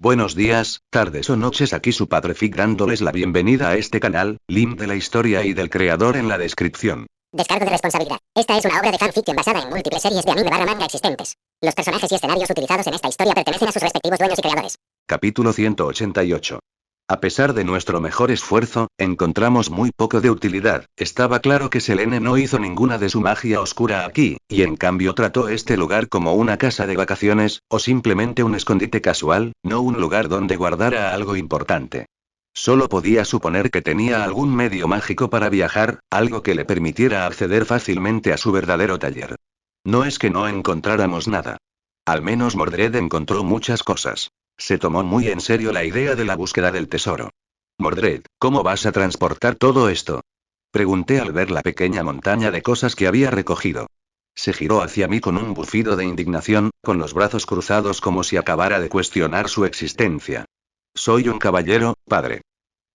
Buenos días, tardes o noches, aquí su padre Fig dándoles la bienvenida a este canal, link de la historia y del creador en la descripción. Descargo de responsabilidad. Esta es una obra de fanfiction basada en múltiples series de anime barra manga existentes. Los personajes y escenarios utilizados en esta historia pertenecen a sus respectivos dueños y creadores. Capítulo 188. A pesar de nuestro mejor esfuerzo, encontramos muy poco de utilidad. Estaba claro que Selene no hizo ninguna de su magia oscura aquí, y en cambio trató este lugar como una casa de vacaciones, o simplemente un escondite casual, no un lugar donde guardara algo importante. Solo podía suponer que tenía algún medio mágico para viajar, algo que le permitiera acceder fácilmente a su verdadero taller. No es que no encontráramos nada. Al menos Mordred encontró muchas cosas. Se tomó muy en serio la idea de la búsqueda del tesoro. Mordred, ¿cómo vas a transportar todo esto? Pregunté al ver la pequeña montaña de cosas que había recogido. Se giró hacia mí con un bufido de indignación, con los brazos cruzados como si acabara de cuestionar su existencia. Soy un caballero, padre.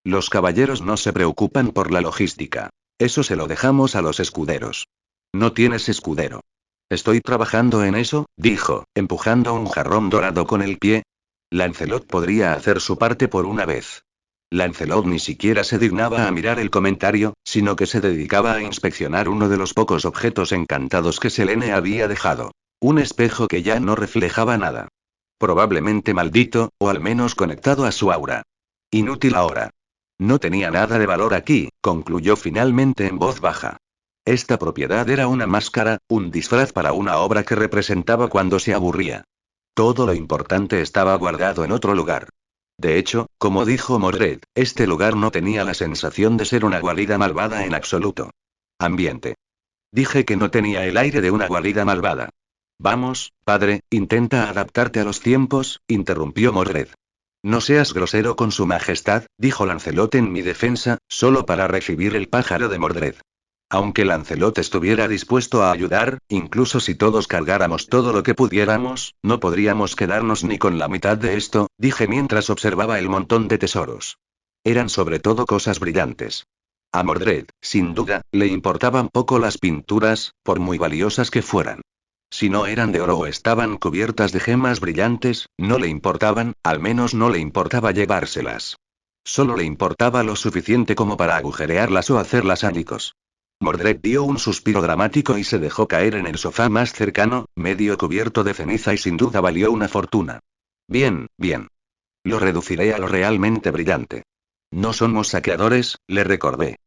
Los caballeros no se preocupan por la logística. Eso se lo dejamos a los escuderos. No tienes escudero. Estoy trabajando en eso, dijo, empujando un jarrón dorado con el pie. Lancelot podría hacer su parte por una vez. Lancelot ni siquiera se dignaba a mirar el comentario, sino que se dedicaba a inspeccionar uno de los pocos objetos encantados que Selene había dejado. Un espejo que ya no reflejaba nada. Probablemente maldito, o al menos conectado a su aura. Inútil ahora. No tenía nada de valor aquí, concluyó finalmente en voz baja. Esta propiedad era una máscara, un disfraz para una obra que representaba cuando se aburría. Todo lo importante estaba guardado en otro lugar. De hecho, como dijo Mordred, este lugar no tenía la sensación de ser una guarida malvada en absoluto. Ambiente. Dije que no tenía el aire de una guarida malvada. Vamos, padre, intenta adaptarte a los tiempos, interrumpió Mordred. No seas grosero con su majestad, dijo Lancelot en mi defensa, solo para recibir el pájaro de Mordred. Aunque Lancelot estuviera dispuesto a ayudar, incluso si todos cargáramos todo lo que pudiéramos, no podríamos quedarnos ni con la mitad de esto, dije mientras observaba el montón de tesoros. Eran sobre todo cosas brillantes. A Mordred, sin duda, le importaban poco las pinturas, por muy valiosas que fueran. Si no eran de oro o estaban cubiertas de gemas brillantes, no le importaban, al menos no le importaba llevárselas. Solo le importaba lo suficiente como para agujerearlas o hacerlas añicos. Mordred dio un suspiro dramático y se dejó caer en el sofá más cercano, medio cubierto de ceniza y sin duda valió una fortuna. Bien, bien. Lo reduciré a lo realmente brillante. No somos saqueadores, le recordé.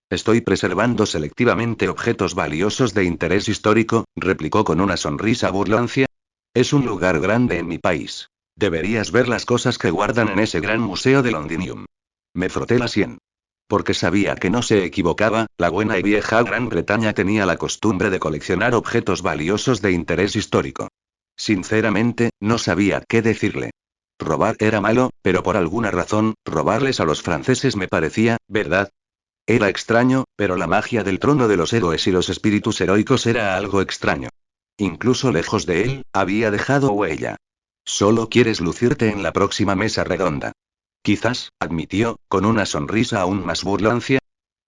Estoy preservando selectivamente objetos valiosos de interés histórico, replicó con una sonrisa burlancia. Es un lugar grande en mi país. Deberías ver las cosas que guardan en ese gran museo de Londinium. Me froté la sien. Porque sabía que no se equivocaba, la buena y vieja Gran Bretaña tenía la costumbre de coleccionar objetos valiosos de interés histórico. Sinceramente, no sabía qué decirle. Robar era malo, pero por alguna razón, robarles a los franceses me parecía, ¿verdad? Era extraño, pero la magia del trono de los héroes y los espíritus heroicos era algo extraño. Incluso lejos de él, había dejado huella. Solo quieres lucirte en la próxima mesa redonda. Quizás, admitió, con una sonrisa aún más burlancia.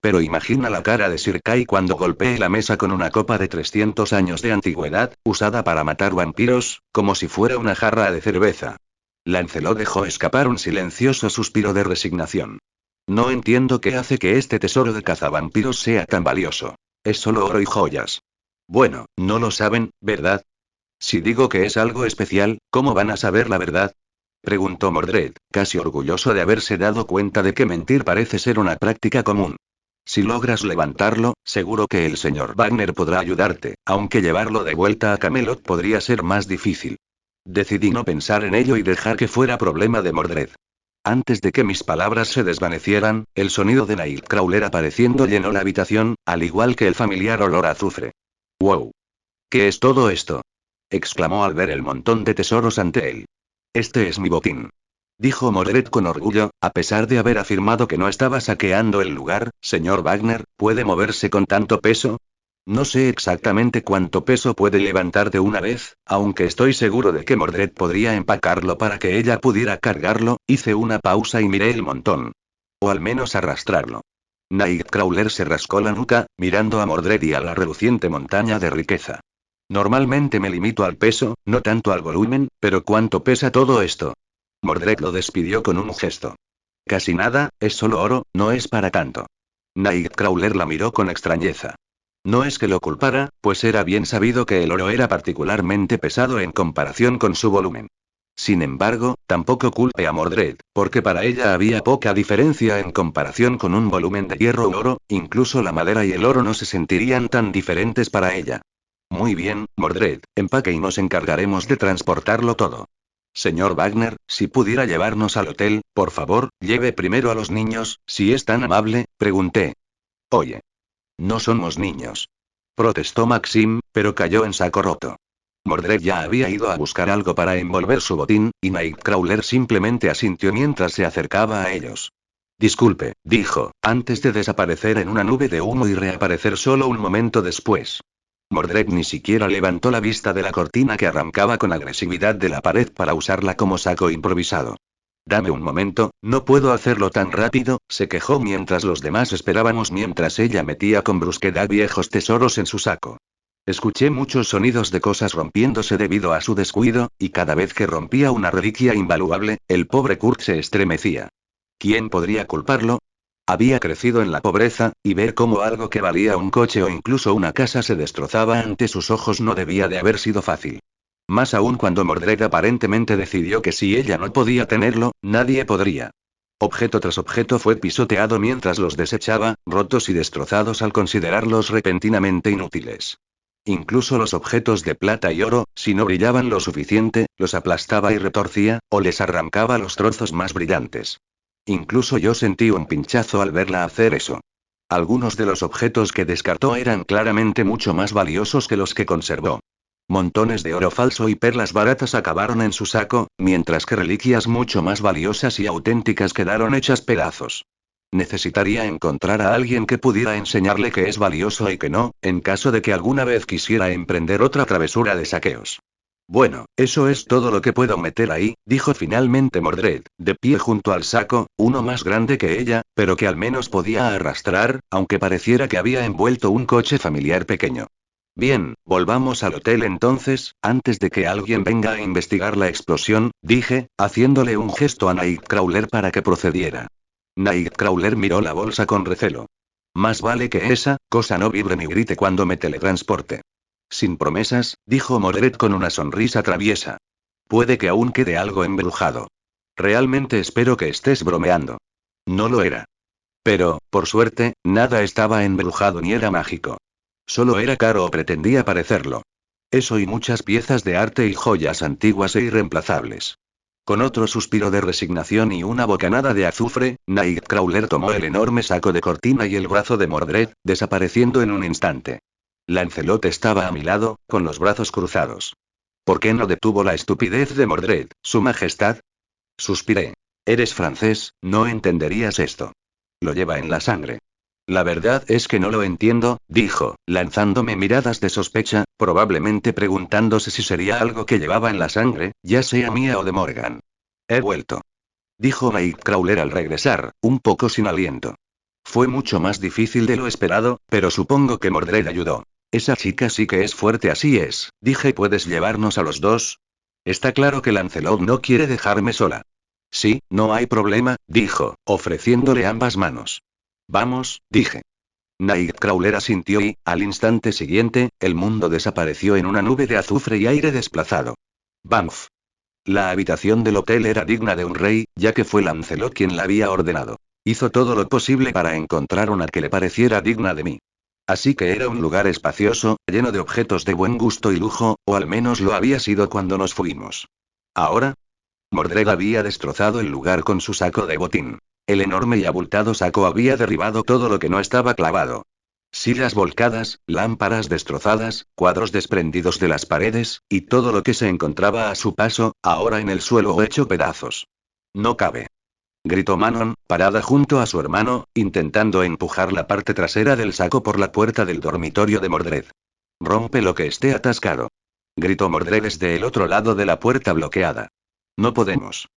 Pero imagina la cara de Sir Kay cuando golpee la mesa con una copa de 300 años de antigüedad, usada para matar vampiros, como si fuera una jarra de cerveza. Lancelot dejó escapar un silencioso suspiro de resignación. No entiendo qué hace que este tesoro de cazavampiros sea tan valioso. Es solo oro y joyas. Bueno, no lo saben, ¿verdad? Si digo que es algo especial, ¿cómo van a saber la verdad? Preguntó Mordred, casi orgulloso de haberse dado cuenta de que mentir parece ser una práctica común. Si logras levantarlo, seguro que el señor Wagner podrá ayudarte, aunque llevarlo de vuelta a Camelot podría ser más difícil. Decidí no pensar en ello y dejar que fuera problema de Mordred. Antes de que mis palabras se desvanecieran, el sonido de Nightcrawler apareciendo llenó la habitación, al igual que el familiar olor a azufre. ¡Wow! ¿Qué es todo esto? Exclamó al ver el montón de tesoros ante él. Este es mi botín. Dijo Mordred con orgullo, a pesar de haber afirmado que no estaba saqueando el lugar. Señor Wagner, ¿puede moverse con tanto peso? No sé exactamente cuánto peso puede levantar de una vez, aunque estoy seguro de que Mordred podría empacarlo para que ella pudiera cargarlo. Hice una pausa y miré el montón. O al menos arrastrarlo. Nightcrawler se rascó la nuca, mirando a Mordred y a la reluciente montaña de riqueza. Normalmente me limito al peso, no tanto al volumen, pero ¿cuánto pesa todo esto? Mordred lo despidió con un gesto. Casi nada, es solo oro, no es para tanto. Nightcrawler la miró con extrañeza. No es que lo culpara, pues era bien sabido que el oro era particularmente pesado en comparación con su volumen. Sin embargo, tampoco culpe a Mordred, porque para ella había poca diferencia en comparación con un volumen de hierro u oro, incluso la madera y el oro no se sentirían tan diferentes para ella. Muy bien, Mordred, empaque y nos encargaremos de transportarlo todo. Señor Wagner, si pudiera llevarnos al hotel, por favor, lleve primero a los niños, si es tan amable, pregunté. Oye. No somos niños. Protestó Maxim, pero cayó en saco roto. Mordred ya había ido a buscar algo para envolver su botín, y Nightcrawler simplemente asintió mientras se acercaba a ellos. Disculpe, dijo, antes de desaparecer en una nube de humo y reaparecer solo un momento después. Mordred ni siquiera levantó la vista de la cortina que arrancaba con agresividad de la pared para usarla como saco improvisado. Dame un momento, no puedo hacerlo tan rápido, se quejó mientras los demás esperábamos mientras ella metía con brusquedad viejos tesoros en su saco. Escuché muchos sonidos de cosas rompiéndose debido a su descuido, y cada vez que rompía una reliquia invaluable, el pobre Kurt se estremecía. ¿Quién podría culparlo? Había crecido en la pobreza, y ver cómo algo que valía un coche o incluso una casa se destrozaba ante sus ojos no debía de haber sido fácil. Más aún cuando Mordred aparentemente decidió que si ella no podía tenerlo, nadie podría. Objeto tras objeto fue pisoteado mientras los desechaba, rotos y destrozados al considerarlos repentinamente inútiles. Incluso los objetos de plata y oro, si no brillaban lo suficiente, los aplastaba y retorcía, o les arrancaba los trozos más brillantes. Incluso yo sentí un pinchazo al verla hacer eso. Algunos de los objetos que descartó eran claramente mucho más valiosos que los que conservó. Montones de oro falso y perlas baratas acabaron en su saco, mientras que reliquias mucho más valiosas y auténticas quedaron hechas pedazos. Necesitaría encontrar a alguien que pudiera enseñarle que es valioso y que no, en caso de que alguna vez quisiera emprender otra travesura de saqueos. Bueno, eso es todo lo que puedo meter ahí, dijo finalmente Mordred, de pie junto al saco, uno más grande que ella, pero que al menos podía arrastrar, aunque pareciera que había envuelto un coche familiar pequeño. Bien, volvamos al hotel entonces, antes de que alguien venga a investigar la explosión, dije, haciéndole un gesto a Nightcrawler para que procediera. Nightcrawler miró la bolsa con recelo. Más vale que esa cosa no vibre ni grite cuando me teletransporte. Sin promesas, dijo Mordred con una sonrisa traviesa. Puede que aún quede algo embrujado. Realmente espero que estés bromeando. No lo era. Pero, por suerte, nada estaba embrujado ni era mágico. Solo era caro o pretendía parecerlo. Eso y muchas piezas de arte y joyas antiguas e irreemplazables. Con otro suspiro de resignación y una bocanada de azufre, Nightcrawler tomó el enorme saco de cortina y el brazo de Mordred, desapareciendo en un instante. Lancelot estaba a mi lado, con los brazos cruzados. ¿Por qué no detuvo la estupidez de Mordred, Su Majestad? Suspiré. Eres francés, no entenderías esto. Lo lleva en la sangre. La verdad es que no lo entiendo, dijo, lanzándome miradas de sospecha, probablemente preguntándose si sería algo que llevaba en la sangre, ya sea mía o de Morgan. He vuelto. Dijo Nightcrawler al regresar, un poco sin aliento. Fue mucho más difícil de lo esperado, pero supongo que Mordred ayudó. Esa chica sí que es fuerte, así es, dije. ¿Puedes llevarnos a los dos? Está claro que Lancelot no quiere dejarme sola. Sí, no hay problema, dijo, ofreciéndole ambas manos. Vamos, dije. Nightcrawler asintió y, al instante siguiente, el mundo desapareció en una nube de azufre y aire desplazado. ¡Bamf! La habitación del hotel era digna de un rey, ya que fue Lancelot quien la había ordenado. Hizo todo lo posible para encontrar una que le pareciera digna de mí. Así que era un lugar espacioso, lleno de objetos de buen gusto y lujo, o al menos lo había sido cuando nos fuimos. Ahora, Mordred había destrozado el lugar con su saco de botín. El enorme y abultado saco había derribado todo lo que no estaba clavado. Sillas volcadas, lámparas destrozadas, cuadros desprendidos de las paredes, y todo lo que se encontraba a su paso, ahora en el suelo o hecho pedazos. No cabe. Gritó Manon, parada junto a su hermano, intentando empujar la parte trasera del saco por la puerta del dormitorio de Mordred. Rompe lo que esté atascado. Gritó Mordred desde el otro lado de la puerta bloqueada. No podemos.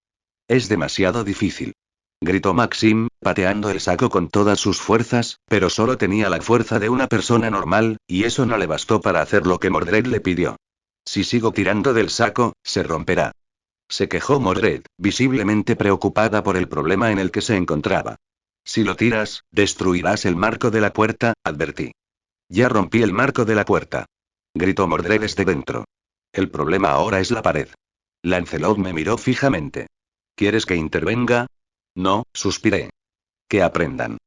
Es demasiado difícil. Gritó Maxim, pateando el saco con todas sus fuerzas, pero solo tenía la fuerza de una persona normal, y eso no le bastó para hacer lo que Mordred le pidió. Si sigo tirando del saco, se romperá. se quejó Mordred, visiblemente preocupada por el problema en el que se encontraba. Si lo tiras, destruirás el marco de la puerta, advertí. Ya rompí el marco de la puerta. Gritó Mordred desde dentro. El problema ahora es la pared. Lancelot me miró fijamente. ¿Quieres que intervenga? No, suspiré. Que aprendan.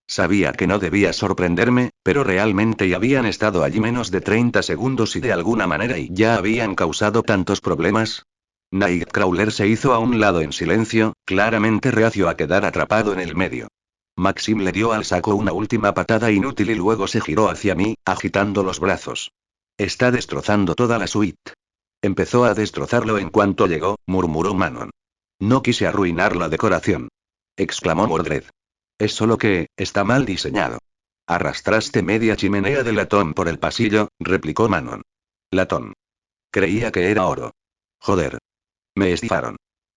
Sabía que no debía sorprenderme, pero realmente ya habían estado allí menos de 30 segundos y de alguna manera y ya habían causado tantos problemas. Nightcrawler se hizo a un lado en silencio, claramente reacio a quedar atrapado en el medio. Maxim le dio al saco una última patada inútil y luego se giró hacia mí, agitando los brazos. Está destrozando toda la suite. Empezó a destrozarlo en cuanto llegó, murmuró Manon. No quise arruinar la decoración. Exclamó Mordred. Es solo que, está mal diseñado. Arrastraste media chimenea de latón por el pasillo, replicó Manon. Latón. Creía que era oro. Joder. Me estifaron.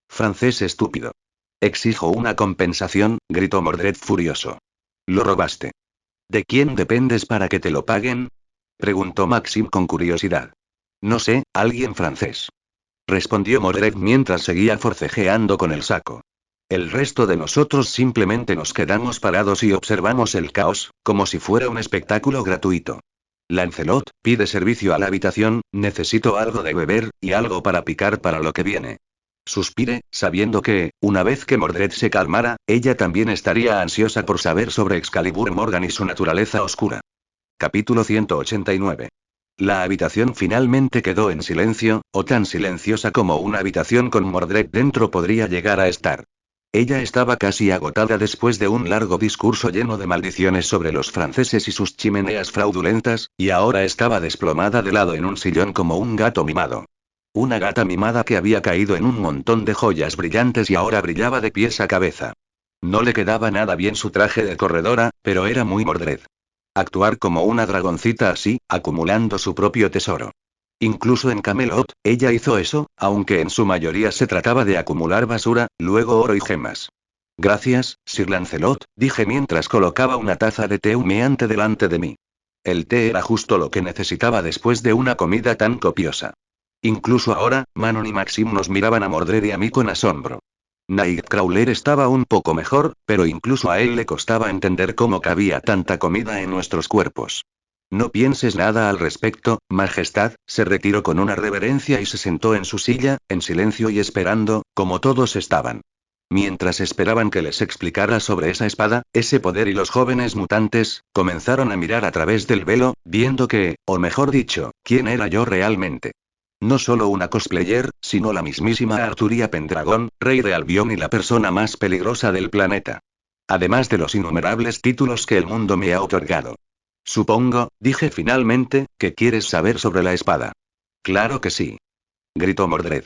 Francés estúpido. Exijo una compensación, gritó Mordred furioso. Lo robaste. ¿De quién dependes para que te lo paguen? Preguntó Maxim con curiosidad. No sé, alguien francés. Respondió Mordred mientras seguía forcejeando con el saco. El resto de nosotros simplemente nos quedamos parados y observamos el caos, como si fuera un espectáculo gratuito. Lancelot, pide servicio a la habitación, necesito algo de beber, y algo para picar para lo que viene. Suspiré, sabiendo que, una vez que Mordred se calmara, ella también estaría ansiosa por saber sobre Excalibur Morgan y su naturaleza oscura. Capítulo 189. La habitación finalmente quedó en silencio, o tan silenciosa como una habitación con Mordred dentro podría llegar a estar. Ella estaba casi agotada después de un largo discurso lleno de maldiciones sobre los franceses y sus chimeneas fraudulentas, y ahora estaba desplomada de lado en un sillón como un gato mimado. Una gata mimada que había caído en un montón de joyas brillantes y ahora brillaba de pies a cabeza. No le quedaba nada bien su traje de corredora, pero era muy Mordred. Actuar como una dragoncita así, acumulando su propio tesoro. Incluso en Camelot, ella hizo eso, aunque en su mayoría se trataba de acumular basura, luego oro y gemas. Gracias, Sir Lancelot, dije mientras colocaba una taza de té humeante delante de mí. El té era justo lo que necesitaba después de una comida tan copiosa. Incluso ahora, Manon y Maxim nos miraban a Mordred y a mí con asombro. Nightcrawler estaba un poco mejor, pero incluso a él le costaba entender cómo cabía tanta comida en nuestros cuerpos. No pienses nada al respecto, Majestad, se retiró con una reverencia y se sentó en su silla, en silencio y esperando, como todos estaban. Mientras esperaban que les explicara sobre esa espada, ese poder y los jóvenes mutantes, comenzaron a mirar a través del velo, viendo que, o mejor dicho, quién era yo realmente. No solo una cosplayer, sino la mismísima Arturia Pendragon, rey de Albion y la persona más peligrosa del planeta. Además de los innumerables títulos que el mundo me ha otorgado. Supongo, dije finalmente, que quieres saber sobre la espada. Claro que sí. Gritó Mordred.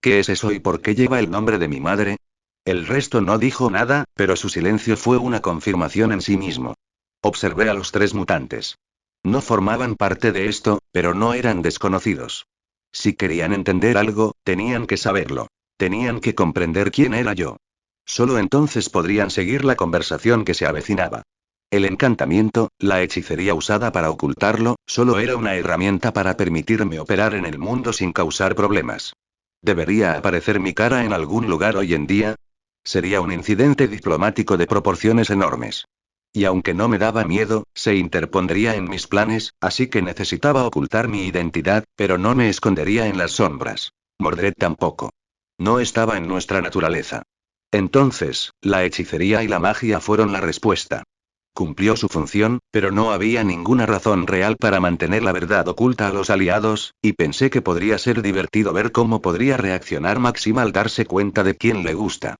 ¿Qué es eso y por qué lleva el nombre de mi madre? El resto no dijo nada, pero su silencio fue una confirmación en sí mismo. Observé a los tres mutantes. No formaban parte de esto, pero no eran desconocidos. Si querían entender algo, tenían que saberlo. Tenían que comprender quién era yo. Solo entonces podrían seguir la conversación que se avecinaba. El encantamiento, la hechicería usada para ocultarlo, solo era una herramienta para permitirme operar en el mundo sin causar problemas. ¿Debería aparecer mi cara en algún lugar hoy en día? Sería un incidente diplomático de proporciones enormes. Y aunque no me daba miedo, se interpondría en mis planes, así que necesitaba ocultar mi identidad, pero no me escondería en las sombras. Mordred tampoco. No estaba en nuestra naturaleza. Entonces, la hechicería y la magia fueron la respuesta. Cumplió su función, pero no había ninguna razón real para mantener la verdad oculta a los aliados, y pensé que podría ser divertido ver cómo podría reaccionar Maxim al darse cuenta de quién le gusta.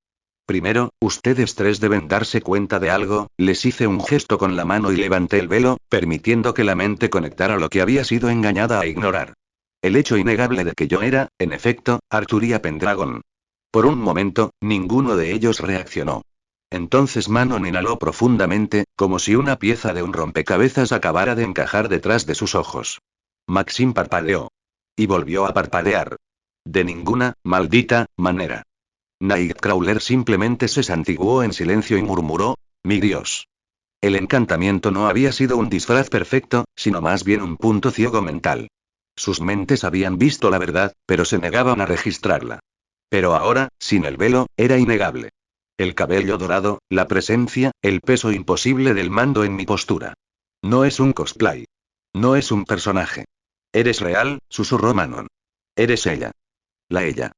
Primero, ustedes tres deben darse cuenta de algo, les hice un gesto con la mano y levanté el velo, permitiendo que la mente conectara lo que había sido engañada a ignorar. El hecho innegable de que yo era, en efecto, Arturia Pendragon. Por un momento, ninguno de ellos reaccionó. Entonces Manon inhaló profundamente, como si una pieza de un rompecabezas acabara de encajar detrás de sus ojos. Maxim parpadeó. Y volvió a parpadear. De ninguna, maldita, manera. Nightcrawler simplemente se santiguó en silencio y murmuró, «Mi Dios». El encantamiento no había sido un disfraz perfecto, sino más bien un punto ciego mental. Sus mentes habían visto la verdad, pero se negaban a registrarla. Pero ahora, sin el velo, era innegable. El cabello dorado, la presencia, el peso imposible del mando en mi postura. No es un cosplay. No es un personaje. Eres real, susurró Manon. Eres ella. La ella.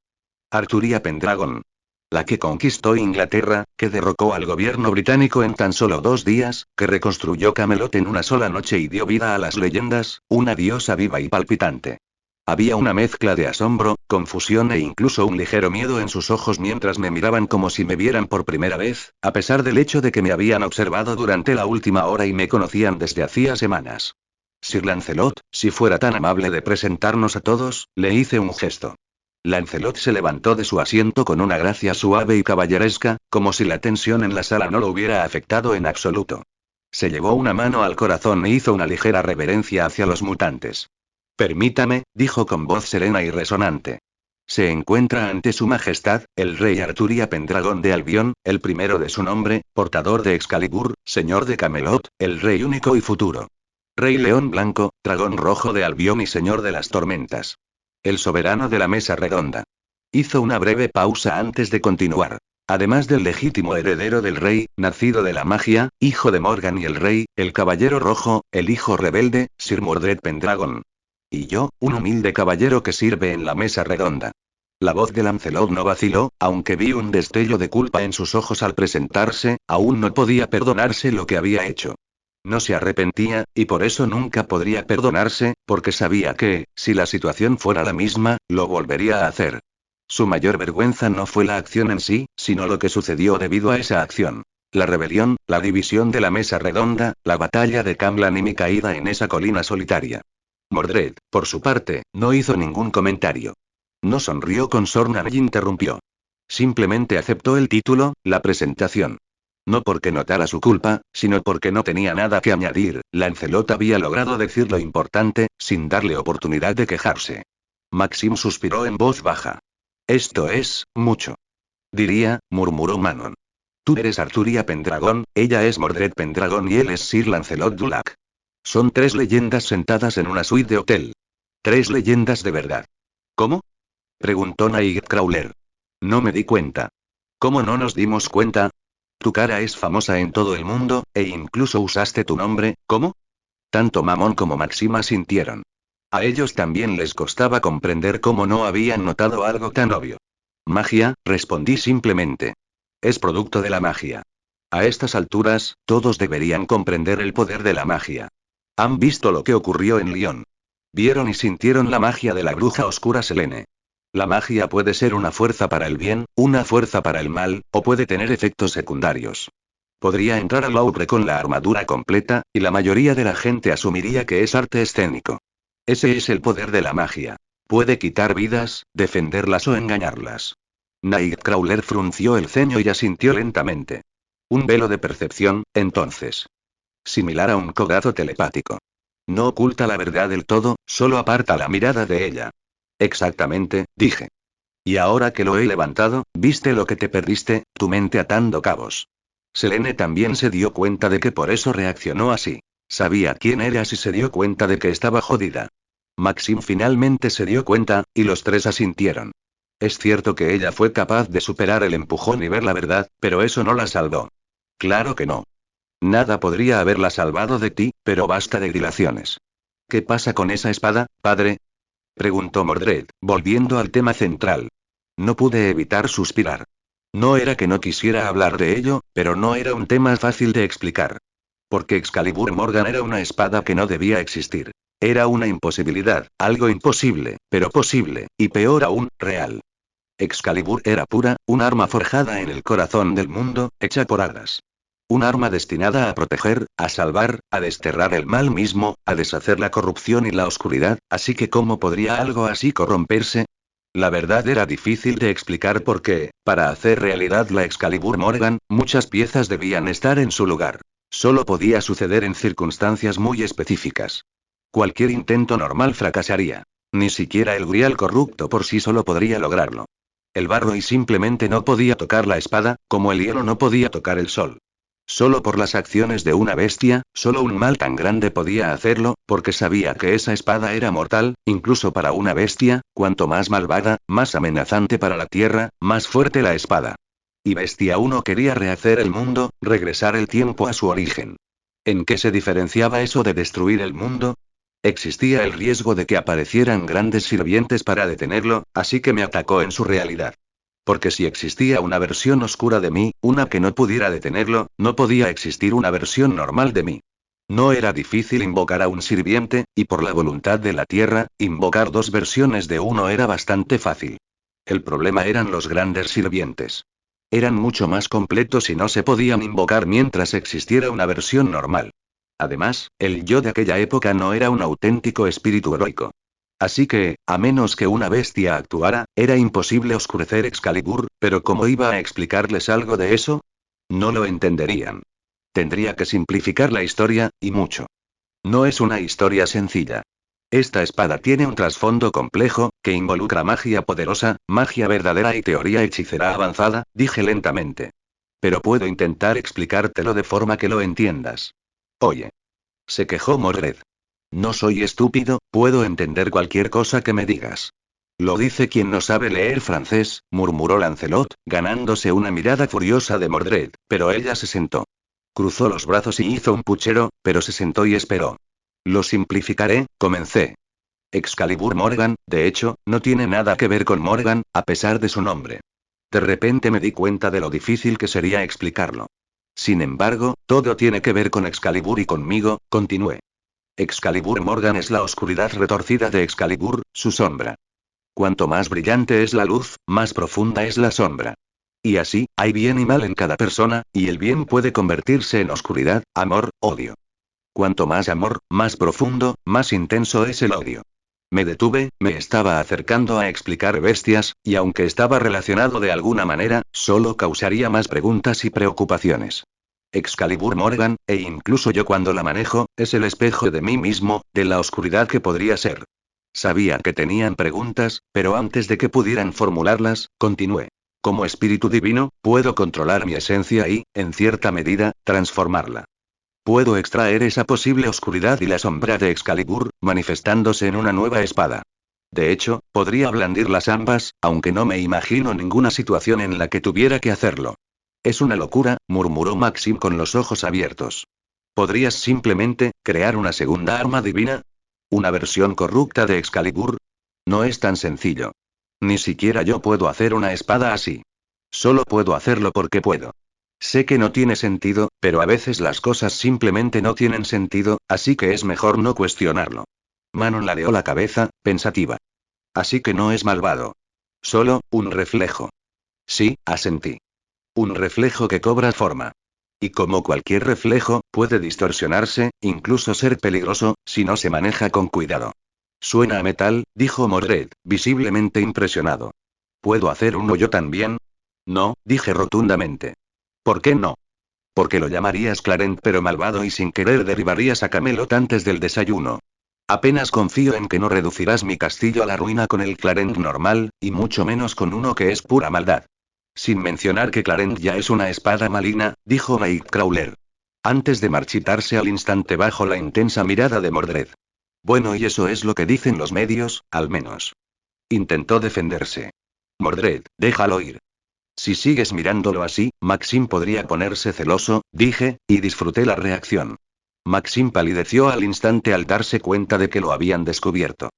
Arturia Pendragon. La que conquistó Inglaterra, que derrocó al gobierno británico en tan solo 2 días, que reconstruyó Camelot en una sola noche y dio vida a las leyendas, una diosa viva y palpitante. Había una mezcla de asombro, confusión e incluso un ligero miedo en sus ojos mientras me miraban como si me vieran por primera vez, a pesar del hecho de que me habían observado durante la última hora y me conocían desde hacía semanas. Sir Lancelot, si fuera tan amable de presentarnos a todos, le hice un gesto. Lancelot se levantó de su asiento con una gracia suave y caballeresca, como si la tensión en la sala no lo hubiera afectado en absoluto. Se llevó una mano al corazón e hizo una ligera reverencia hacia los mutantes. Permítame, dijo con voz serena y resonante. Se encuentra ante su majestad, el rey Arturia Pendragon de Albión, el primero de su nombre, portador de Excalibur, señor de Camelot, el rey único y futuro. Rey León Blanco, dragón rojo de Albión y señor de las tormentas. El soberano de la mesa redonda. Hizo una breve pausa antes de continuar. Además del legítimo heredero del rey, nacido de la magia, hijo de Morgan y el rey, el caballero rojo, el hijo rebelde, Sir Mordred Pendragon. Y yo, un humilde caballero que sirve en la mesa redonda. La voz de Lancelot no vaciló, aunque vi un destello de culpa en sus ojos al presentarse, aún no podía perdonarse lo que había hecho. No se arrepentía, y por eso nunca podría perdonarse, porque sabía que, si la situación fuera la misma, lo volvería a hacer. Su mayor vergüenza no fue la acción en sí, sino lo que sucedió debido a esa acción. La rebelión, la división de la mesa redonda, la batalla de Camlan y mi caída en esa colina solitaria. Mordred, por su parte, no hizo ningún comentario. No sonrió con sorna ni interrumpió. Simplemente aceptó el título, la presentación. No porque notara su culpa, sino porque no tenía nada que añadir. Lancelot había logrado decir lo importante, sin darle oportunidad de quejarse. Maxim suspiró en voz baja. Esto es, mucho. Diría, murmuró Manon. Tú eres Arturia Pendragon, ella es Mordred Pendragon y él es Sir Lancelot du Lac. Son 3 leyendas sentadas en una suite de hotel. 3 leyendas de verdad. ¿Cómo? Preguntó Nightcrawler. No me di cuenta. ¿Cómo no nos dimos cuenta? Tu cara es famosa en todo el mundo, e incluso usaste tu nombre, ¿cómo? Tanto Mamón como Maxima sintieron. A ellos también les costaba comprender cómo no habían notado algo tan obvio. Magia, respondí simplemente. Es producto de la magia. A estas alturas, todos deberían comprender el poder de la magia. Han visto lo que ocurrió en Lyon. Vieron y sintieron la magia de la bruja oscura Selene. La magia puede ser una fuerza para el bien, una fuerza para el mal, o puede tener efectos secundarios. Podría entrar al Louvre con la armadura completa, y la mayoría de la gente asumiría que es arte escénico. Ese es el poder de la magia. Puede quitar vidas, defenderlas o engañarlas. Nightcrawler frunció el ceño y asintió lentamente. Un velo de percepción, entonces. Similar a un codazo telepático. No oculta la verdad del todo, solo aparta la mirada de ella. Exactamente, dije. Y ahora que lo he levantado, viste lo que te perdiste, tu mente atando cabos. Selene también se dio cuenta de que por eso reaccionó así. Sabía quién eras y se dio cuenta de que estaba jodida. Maxim finalmente se dio cuenta, y los 3 asintieron. Es cierto que ella fue capaz de superar el empujón y ver la verdad, pero eso no la salvó. Claro que no. Nada podría haberla salvado de ti, pero basta de dilaciones. ¿Qué pasa con esa espada, padre? Preguntó Mordred, volviendo al tema central. No pude evitar suspirar. No era que no quisiera hablar de ello, pero no era un tema fácil de explicar. Porque Excalibur Morgan era una espada que no debía existir. Era una imposibilidad, algo imposible, pero posible, y peor aún, real. Excalibur era pura, un arma forjada en el corazón del mundo, hecha por hadas. Un arma destinada a proteger, a salvar, a desterrar el mal mismo, a deshacer la corrupción y la oscuridad, así que ¿cómo podría algo así corromperse? La verdad era difícil de explicar porque, para hacer realidad la Excalibur Morgan, muchas piezas debían estar en su lugar. Solo podía suceder en circunstancias muy específicas. Cualquier intento normal fracasaría. Ni siquiera el grial corrupto por sí solo podría lograrlo. El barro y simplemente no podía tocar la espada, como el hielo no podía tocar el sol. Solo por las acciones de una bestia, solo un mal tan grande podía hacerlo, porque sabía que esa espada era mortal, incluso para una bestia, cuanto más malvada, más amenazante para la tierra, más fuerte la espada. Y Bestia 1 quería rehacer el mundo, regresar el tiempo a su origen. ¿En qué se diferenciaba eso de destruir el mundo? Existía el riesgo de que aparecieran grandes sirvientes para detenerlo, así que me atacó en su realidad. Porque si existía una versión oscura de mí, una que no pudiera detenerlo, no podía existir una versión normal de mí. No era difícil invocar a un sirviente, y por la voluntad de la tierra, invocar dos versiones de uno era bastante fácil. El problema eran los grandes sirvientes. Eran mucho más completos y no se podían invocar mientras existiera una versión normal. Además, el yo de aquella época no era un auténtico espíritu heroico. Así que, a menos que una bestia actuara, era imposible oscurecer Excalibur, pero ¿cómo iba a explicarles algo de eso? No lo entenderían. Tendría que simplificar la historia, y mucho. No es una historia sencilla. Esta espada tiene un trasfondo complejo, que involucra magia poderosa, magia verdadera y teoría hechicera avanzada, dije lentamente. Pero puedo intentar explicártelo de forma que lo entiendas. Oye. Se quejó Mordred. No soy estúpido, puedo entender cualquier cosa que me digas. Lo dice quien no sabe leer francés, murmuró Lancelot, ganándose una mirada furiosa de Mordred, pero ella se sentó. Cruzó los brazos y hizo un puchero, pero se sentó y esperó. Lo simplificaré, comencé. Excalibur Morgan, de hecho, no tiene nada que ver con Morgan, a pesar de su nombre. De repente me di cuenta de lo difícil que sería explicarlo. Sin embargo, todo tiene que ver con Excalibur y conmigo, continué. Excalibur Morgan es la oscuridad retorcida de Excalibur, su sombra. Cuanto más brillante es la luz, más profunda es la sombra. Y así, hay bien y mal en cada persona, y el bien puede convertirse en oscuridad, amor, odio. Cuanto más amor, más profundo, más intenso es el odio. Me detuve, me estaba acercando a explicar bestias, y aunque estaba relacionado de alguna manera, solo causaría más preguntas y preocupaciones. Excalibur Morgan, e incluso yo cuando la manejo, es el espejo de mí mismo, de la oscuridad que podría ser. Sabía que tenían preguntas, pero antes de que pudieran formularlas, continué. Como espíritu divino, puedo controlar mi esencia y, en cierta medida, transformarla. Puedo extraer esa posible oscuridad y la sombra de Excalibur, manifestándose en una nueva espada. De hecho, podría blandirlas ambas, aunque no me imagino ninguna situación en la que tuviera que hacerlo. Es una locura, murmuró Maxim con los ojos abiertos. ¿Podrías simplemente crear una segunda arma divina? ¿Una versión corrupta de Excalibur? No es tan sencillo. Ni siquiera yo puedo hacer una espada así. Solo puedo hacerlo porque puedo. Sé que no tiene sentido, pero a veces las cosas simplemente no tienen sentido, así que es mejor no cuestionarlo. Manon ladeó la cabeza, pensativa. Así que no es malvado. Solo, un reflejo. Sí, asentí. Un reflejo que cobra forma. Y como cualquier reflejo, puede distorsionarse, incluso ser peligroso, si no se maneja con cuidado. Suena a metal, dijo Mordred, visiblemente impresionado. ¿Puedo hacer uno yo también? No, dije rotundamente. ¿Por qué no? Porque lo llamarías Clarent pero malvado y sin querer derribarías a Camelot antes del desayuno. Apenas confío en que no reducirás mi castillo a la ruina con el Clarent normal, y mucho menos con uno que es pura maldad. Sin mencionar que Clarent ya es una espada maligna, dijo Nightcrawler. Antes de marchitarse al instante bajo la intensa mirada de Mordred. Bueno, y eso es lo que dicen los medios, al menos. Intentó defenderse. Mordred, déjalo ir. Si sigues mirándolo así, Maxim podría ponerse celoso, dije, y disfruté la reacción. Maxim palideció al instante al darse cuenta de que lo habían descubierto.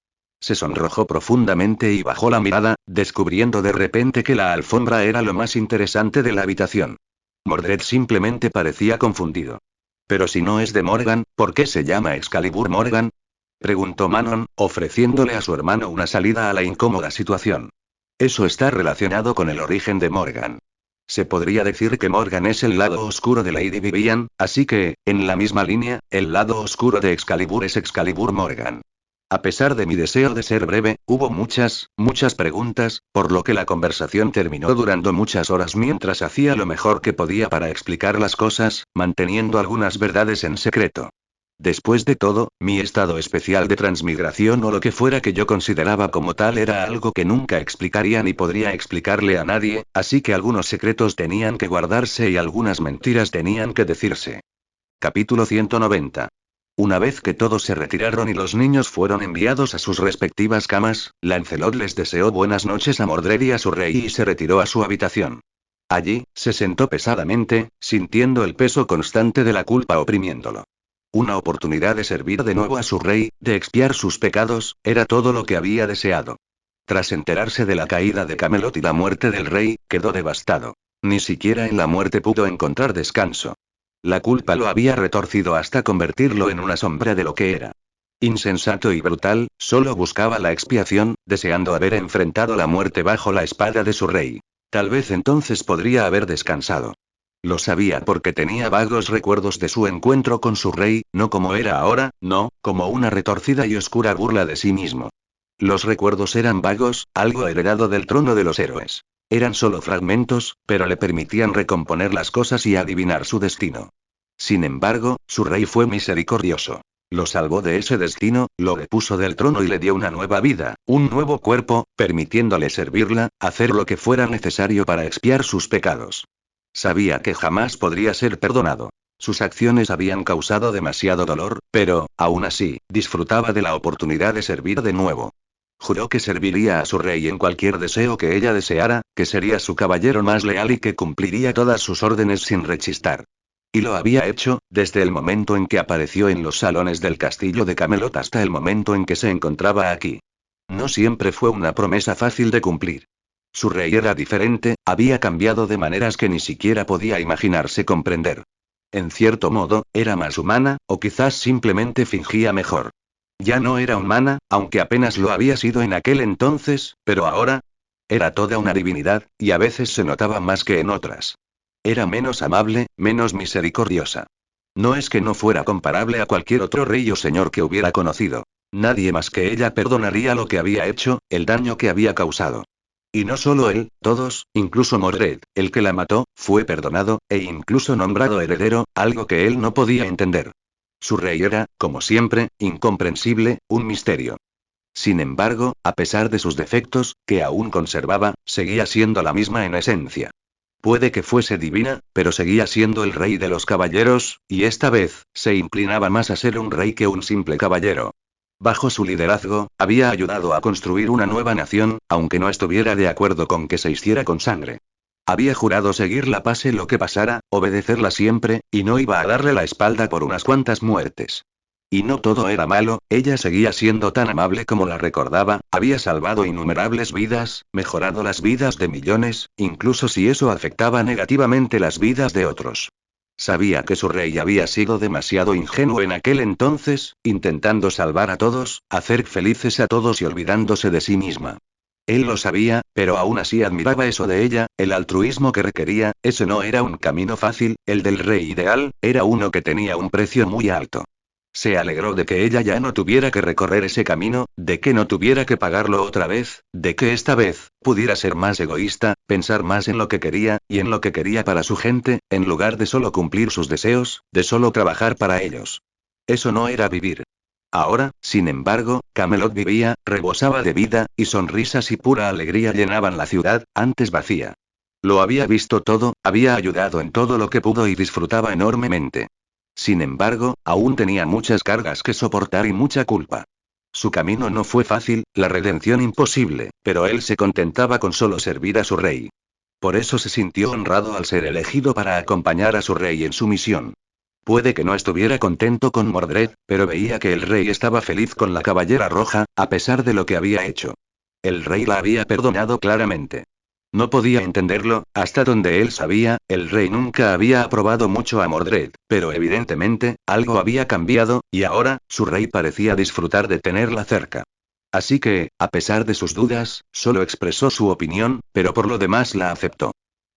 Se sonrojó profundamente y bajó la mirada, descubriendo de repente que la alfombra era lo más interesante de la habitación. Mordred simplemente parecía confundido. Pero si no es de Morgan, ¿por qué se llama Excalibur Morgan? Preguntó Manon, ofreciéndole a su hermano una salida a la incómoda situación. Eso está relacionado con el origen de Morgan. Se podría decir que Morgan es el lado oscuro de Lady Vivian, así que, en la misma línea, el lado oscuro de Excalibur es Excalibur Morgan. A pesar de mi deseo de ser breve, hubo muchas preguntas, por lo que la conversación terminó durando muchas horas mientras hacía lo mejor que podía para explicar las cosas, manteniendo algunas verdades en secreto. Después de todo, mi estado especial de transmigración o lo que fuera que yo consideraba como tal era algo que nunca explicaría ni podría explicarle a nadie, así que algunos secretos tenían que guardarse y algunas mentiras tenían que decirse. Capítulo 190. Una vez que todos se retiraron y los niños fueron enviados a sus respectivas camas, Lancelot les deseó buenas noches a Mordred y a su rey y se retiró a su habitación. Allí, se sentó pesadamente, sintiendo el peso constante de la culpa oprimiéndolo. Una oportunidad de servir de nuevo a su rey, de expiar sus pecados, era todo lo que había deseado. Tras enterarse de la caída de Camelot y la muerte del rey, quedó devastado. Ni siquiera en la muerte pudo encontrar descanso. La culpa lo había retorcido hasta convertirlo en una sombra de lo que era. Insensato y brutal, solo buscaba la expiación, deseando haber enfrentado la muerte bajo la espada de su rey. Tal vez entonces podría haber descansado. Lo sabía porque tenía vagos recuerdos de su encuentro con su rey, no como era ahora, no, como una retorcida y oscura burla de sí mismo. Los recuerdos eran vagos, algo heredado del trono de los héroes. Eran solo fragmentos, pero le permitían recomponer las cosas y adivinar su destino. Sin embargo, su rey fue misericordioso. Lo salvó de ese destino, lo repuso del trono y le dio una nueva vida, un nuevo cuerpo, permitiéndole servirla, hacer lo que fuera necesario para expiar sus pecados. Sabía que jamás podría ser perdonado. Sus acciones habían causado demasiado dolor, pero, aún así, disfrutaba de la oportunidad de servir de nuevo. Juró que serviría a su rey en cualquier deseo que ella deseara, que sería su caballero más leal y que cumpliría todas sus órdenes sin rechistar. Y lo había hecho, desde el momento en que apareció en los salones del castillo de Camelot hasta el momento en que se encontraba aquí. No siempre fue una promesa fácil de cumplir. Su rey era diferente, había cambiado de maneras que ni siquiera podía imaginarse comprender. En cierto modo, era más humana, o quizás simplemente fingía mejor. Ya no era humana, aunque apenas lo había sido en aquel entonces, pero ahora era toda una divinidad, y a veces se notaba más que en otras. Era menos amable, menos misericordiosa. No es que no fuera comparable a cualquier otro rey o señor que hubiera conocido. Nadie más que ella perdonaría lo que había hecho, el daño que había causado. Y no solo él, todos, incluso Mordred, el que la mató, fue perdonado, e incluso nombrado heredero, algo que él no podía entender. Su rey era, como siempre, incomprensible, un misterio. Sin embargo, a pesar de sus defectos, que aún conservaba, seguía siendo la misma en esencia. Puede que fuese divina, pero seguía siendo el rey de los caballeros, y esta vez, se inclinaba más a ser un rey que un simple caballero. Bajo su liderazgo, había ayudado a construir una nueva nación, aunque no estuviera de acuerdo con que se hiciera con sangre. Había jurado seguirla pase lo que pasara, obedecerla siempre, y no iba a darle la espalda por unas cuantas muertes. Y no todo era malo, ella seguía siendo tan amable como la recordaba, había salvado innumerables vidas, mejorado las vidas de millones, incluso si eso afectaba negativamente las vidas de otros. Sabía que su rey había sido demasiado ingenuo en aquel entonces, intentando salvar a todos, hacer felices a todos y olvidándose de sí misma. Él lo sabía, pero aún así admiraba eso de ella, el altruismo que requería, ese no era un camino fácil, el del rey ideal, era uno que tenía un precio muy alto. Se alegró de que ella ya no tuviera que recorrer ese camino, de que no tuviera que pagarlo otra vez, de que esta vez, pudiera ser más egoísta, pensar más en lo que quería, y en lo que quería para su gente, en lugar de solo cumplir sus deseos, de solo trabajar para ellos. Eso no era vivir. Ahora, sin embargo, Camelot vivía, rebosaba de vida, y sonrisas y pura alegría llenaban la ciudad, antes vacía. Lo había visto todo, había ayudado en todo lo que pudo y disfrutaba enormemente. Sin embargo, aún tenía muchas cargas que soportar y mucha culpa. Su camino no fue fácil, la redención imposible, pero él se contentaba con solo servir a su rey. Por eso se sintió honrado al ser elegido para acompañar a su rey en su misión. Puede que no estuviera contento con Mordred, pero veía que el rey estaba feliz con la caballera roja, a pesar de lo que había hecho. El rey la había perdonado claramente. No podía entenderlo, hasta donde él sabía, el rey nunca había aprobado mucho a Mordred, pero evidentemente, algo había cambiado, y ahora, su rey parecía disfrutar de tenerla cerca. Así que, a pesar de sus dudas, solo expresó su opinión, pero por lo demás la aceptó.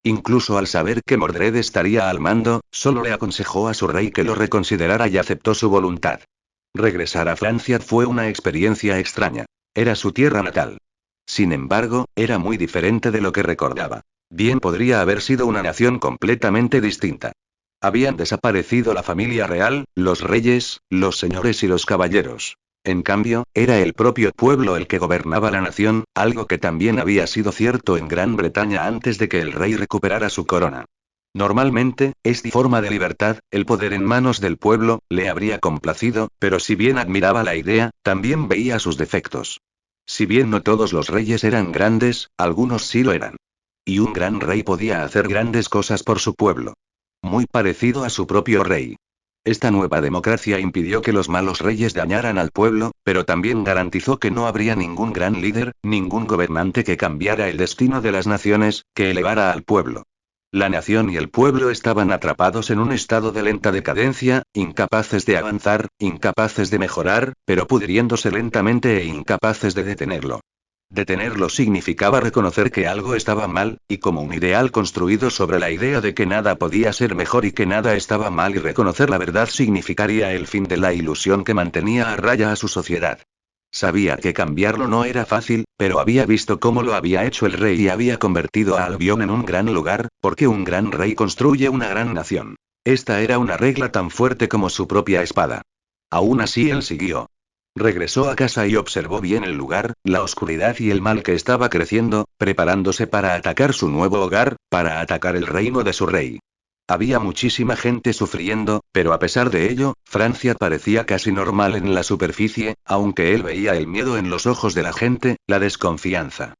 Incluso al saber que Mordred estaría al mando, solo le aconsejó a su rey que lo reconsiderara y aceptó su voluntad. Regresar a Francia fue una experiencia extraña. Era su tierra natal. Sin embargo, era muy diferente de lo que recordaba. Bien podría haber sido una nación completamente distinta. Habían desaparecido la familia real, los reyes, los señores y los caballeros. En cambio, era el propio pueblo el que gobernaba la nación, algo que también había sido cierto en Gran Bretaña antes de que el rey recuperara su corona. Normalmente, esta forma de libertad, el poder en manos del pueblo, le habría complacido, pero si bien admiraba la idea, también veía sus defectos. Si bien no todos los reyes eran grandes, algunos sí lo eran. Y un gran rey podía hacer grandes cosas por su pueblo. Muy parecido a su propio rey. Esta nueva democracia impidió que los malos reyes dañaran al pueblo, pero también garantizó que no habría ningún gran líder, ningún gobernante que cambiara el destino de las naciones, que elevara al pueblo. La nación y el pueblo estaban atrapados en un estado de lenta decadencia, incapaces de avanzar, incapaces de mejorar, pero pudriéndose lentamente e incapaces de detenerlo. Detenerlo significaba reconocer que algo estaba mal, y como un ideal construido sobre la idea de que nada podía ser mejor y que nada estaba mal, y reconocer la verdad significaría el fin de la ilusión que mantenía a raya a su sociedad. Sabía que cambiarlo no era fácil, pero había visto cómo lo había hecho el rey y había convertido a Albion en un gran lugar, porque un gran rey construye una gran nación. Esta era una regla tan fuerte como su propia espada. Aún así él siguió. Regresó a casa y observó bien el lugar, la oscuridad y el mal que estaba creciendo, preparándose para atacar su nuevo hogar, para atacar el reino de su rey. Había muchísima gente sufriendo, pero a pesar de ello, Francia parecía casi normal en la superficie, aunque él veía el miedo en los ojos de la gente, la desconfianza.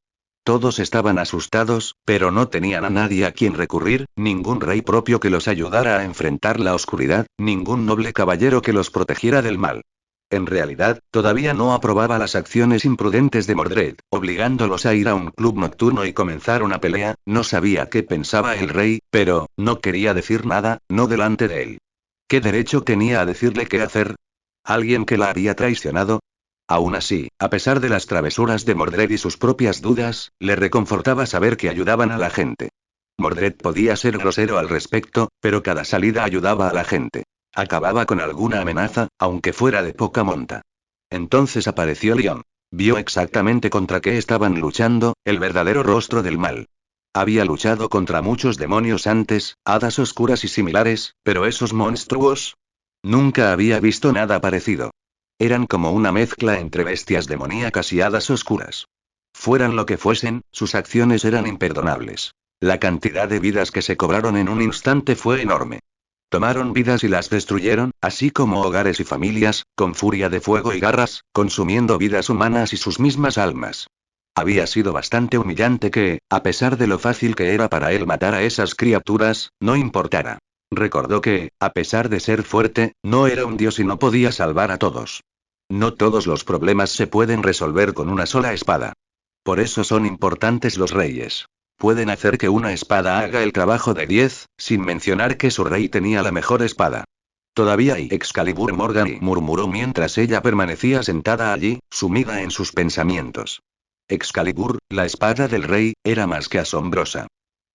Todos estaban asustados, pero no tenían a nadie a quien recurrir, ningún rey propio que los ayudara a enfrentar la oscuridad, ningún noble caballero que los protegiera del mal. En realidad, todavía no aprobaba las acciones imprudentes de Mordred, obligándolos a ir a un club nocturno y comenzar una pelea. No sabía qué pensaba el rey, pero no quería decir nada, no delante de él. ¿Qué derecho tenía a decirle qué hacer? ¿Alguien que la había traicionado? Aún así, a pesar de las travesuras de Mordred y sus propias dudas, le reconfortaba saber que ayudaban a la gente. Mordred podía ser grosero al respecto, pero cada salida ayudaba a la gente. Acababa con alguna amenaza, aunque fuera de poca monta. Entonces apareció Leon. Vio exactamente contra qué estaban luchando, el verdadero rostro del mal. Había luchado contra muchos demonios antes, hadas oscuras y similares, pero esos monstruos... Nunca había visto nada parecido. Eran como una mezcla entre bestias demoníacas y hadas oscuras. Fueran lo que fuesen, sus acciones eran imperdonables. La cantidad de vidas que se cobraron en un instante fue enorme. Tomaron vidas y las destruyeron, así como hogares y familias, con furia de fuego y garras, consumiendo vidas humanas y sus mismas almas. Había sido bastante humillante que, a pesar de lo fácil que era para él matar a esas criaturas, no importara. Recordó que, a pesar de ser fuerte, no era un dios y no podía salvar a todos. No todos los problemas se pueden resolver con una sola espada. Por eso son importantes los reyes. Pueden hacer que una espada haga el trabajo de 10, sin mencionar que su rey tenía la mejor espada. Todavía hay Excalibur, Morgany, murmuró mientras ella permanecía sentada allí, sumida en sus pensamientos. Excalibur, la espada del rey, era más que asombrosa.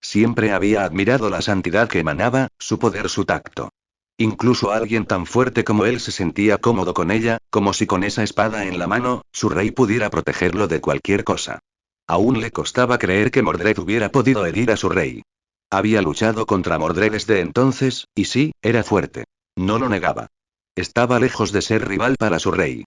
Siempre había admirado la santidad que emanaba, su poder, su tacto. Incluso alguien tan fuerte como él se sentía cómodo con ella, como si con esa espada en la mano, su rey pudiera protegerlo de cualquier cosa. Aún le costaba creer que Mordred hubiera podido herir a su rey. Había luchado contra Mordred desde entonces, y sí, era fuerte. No lo negaba. Estaba lejos de ser rival para su rey.